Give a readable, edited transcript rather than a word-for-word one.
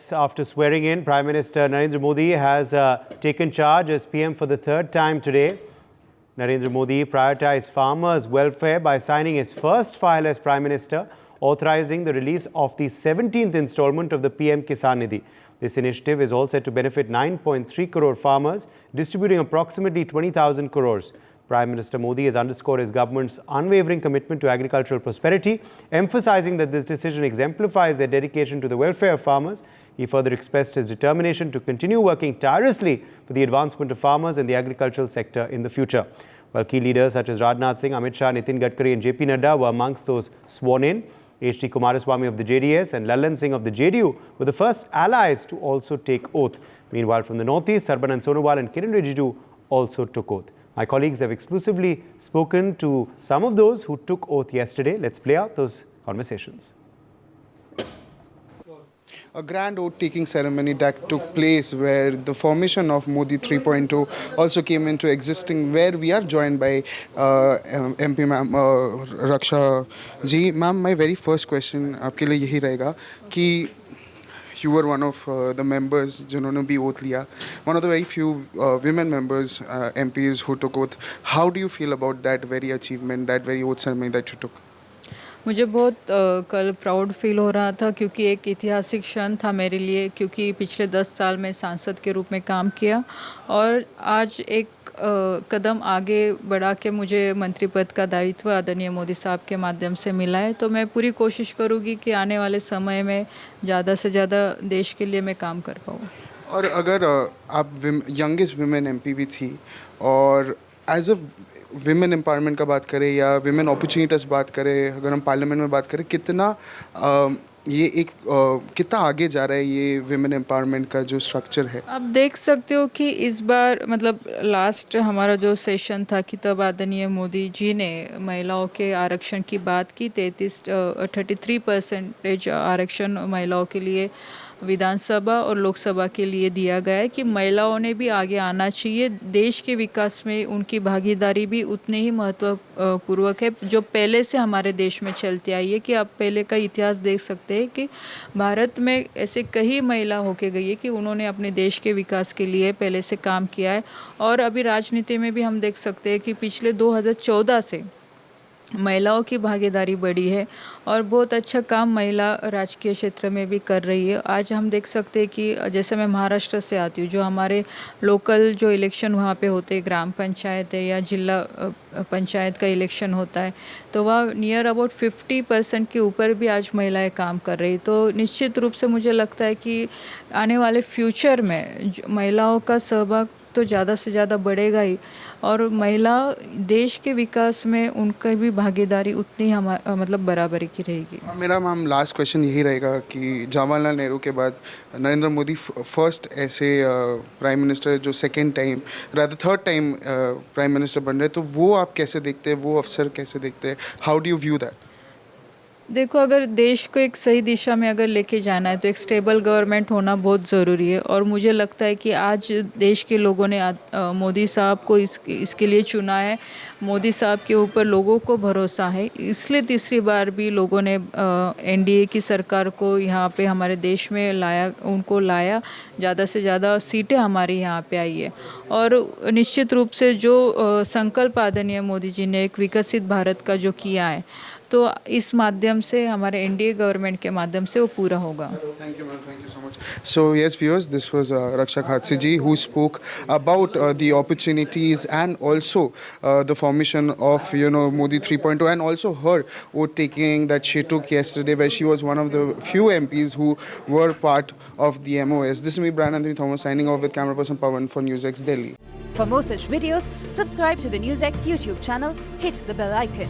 Yes, after swearing in, Prime Minister Narendra Modi has taken charge as PM for the third time today. Narendra Modi prioritized farmers' welfare by signing his first file as Prime Minister, authorizing the release of the 17th installment of the PM Kisan Nidhi. This initiative is all set to benefit 9.3 crore farmers, distributing approximately 20,000 crores. Prime Minister Modi has underscored his government's unwavering commitment to agricultural prosperity, emphasizing that this decision exemplifies their dedication to the welfare of farmers. He further expressed his determination to continue working tirelessly for the advancement of farmers and the agricultural sector in the future. While key leaders such as Rajnath Singh, Amit Shah, Nitin Gadkari and JP Nadda were amongst those sworn in, H.D. Kumaraswamy of the JDS and Lalan Singh of the JDU were the first allies to also take oath. Meanwhile, from the northeast, Sarbanand Sonowal and Kiran Rijiju also took oath. My colleagues have exclusively spoken to some of those who took oath yesterday. Let's play out those conversations. A grand oath-taking ceremony that took place where the formation of Modi 3.0 also came into existing, where we are joined by MP Ma'am Raksha Ji. Ma'am, my very first question आपके लिए यही रहेगा कि you were one of the members जिन्होंने भी oath लिया, one of the very few women members, MPs who took oath. How do you feel about that very achievement, that very oath ceremony that you took? मुझे बहुत कल proud feel हो रहा था क्योंकि एक ऐतिहासिक क्षण था मेरे लिए, क्योंकि पिछले 10 साल में सांसद के रूप में काम किया और आज एक कदम आगे बढ़ा के मुझे मंत्री पद का दायित्व आदरणीय मोदी साहब के माध्यम से मिला है। तो मैं पूरी कोशिश करूँगी कि आने वाले समय में ज़्यादा से ज़्यादा देश के लिए मैं काम कर पाऊँ। और अगर आप यंगेस्ट वुमेन एमपी भी थी और एज अ विमेन एम्पावरमेंट का बात करें या विमेन अपॉर्चुनिटीज़ बात करें, अगर हम पार्लियामेंट में बात करें, कितना ये एक कितना आगे जा रहा है ये विमेन एम्पावरमेंट का जो स्ट्रक्चर है? आप देख सकते हो कि इस बार मतलब लास्ट हमारा जो सेशन था कि तब आदरणीय मोदी जी ने महिलाओं के आरक्षण की बात की। 33% आरक्षण महिलाओं के लिए विधानसभा और लोकसभा के लिए दिया गया है कि महिलाओं ने भी आगे आना चाहिए। देश के विकास में उनकी भागीदारी भी उतने ही महत्वपूर्वक है जो पहले से हमारे देश में चलती आई है। कि आप पहले का इतिहास देख सकते हैं कि भारत में ऐसे कई महिला होके गई है कि उन्होंने अपने देश के विकास के लिए पहले से काम किया है। और अभी राजनीति में भी हम देख सकते हैं कि पिछले 2014 से महिलाओं की भागीदारी बढ़ी है और बहुत अच्छा काम महिला राजकीय क्षेत्र में भी कर रही है। आज हम देख सकते हैं कि जैसे मैं महाराष्ट्र से आती हूँ, जो हमारे लोकल जो इलेक्शन वहाँ पे होते हैं, ग्राम पंचायत है या जिला पंचायत का इलेक्शन होता है, तो वह नियर अबाउट 50% के ऊपर भी आज महिलाएं काम कर रही। तो निश्चित रूप से मुझे लगता है कि आने वाले फ्यूचर में महिलाओं का सहभाग तो ज़्यादा से ज़्यादा बढ़ेगा ही और महिला देश के विकास में उनका भी भागीदारी उतनी मतलब बराबरी की रहेगी। मेरा मैम लास्ट क्वेश्चन यही रहेगा कि जवाहरलाल नेहरू के बाद नरेंद्र मोदी फर्स्ट ऐसे प्राइम मिनिस्टर जो second time rather third time prime minister बन रहे, तो वो आप कैसे देखते हैं, वो अवसर कैसे देखते हैं? How do you view that? देखो, अगर देश को एक सही दिशा में अगर लेके जाना है तो एक स्टेबल गवर्नमेंट होना बहुत ज़रूरी है। और मुझे लगता है कि आज देश के लोगों ने मोदी साहब को इसके लिए चुना है। मोदी साहब के ऊपर लोगों को भरोसा है, इसलिए तीसरी बार भी लोगों ने एनडीए की सरकार को यहाँ पे हमारे देश में लाया। ज़्यादा से ज़्यादा सीटें हमारी यहाँ पे आई है और निश्चित रूप से जो संकल्प आदरणीय मोदी जी ने एक विकसित भारत का जो किया है, तो इस माध्यम से हमारे एनडीए गवर्नमेंट के माध्यम से वो पूरा होगा। Thank you, ma'am. Thank you so much. So yes, viewers, this was Raksha Khatse ji who spoke about the opportunities and also the formation of Modi 3.0 and also her vote taking that she took yesterday, where she was one of the few MPs who were part of the MOS. This is me, Brian Anthony Thomas, signing off with camera person Pawan for NewsX Delhi. For more such videos, subscribe to the NewsX YouTube channel, hit the bell icon.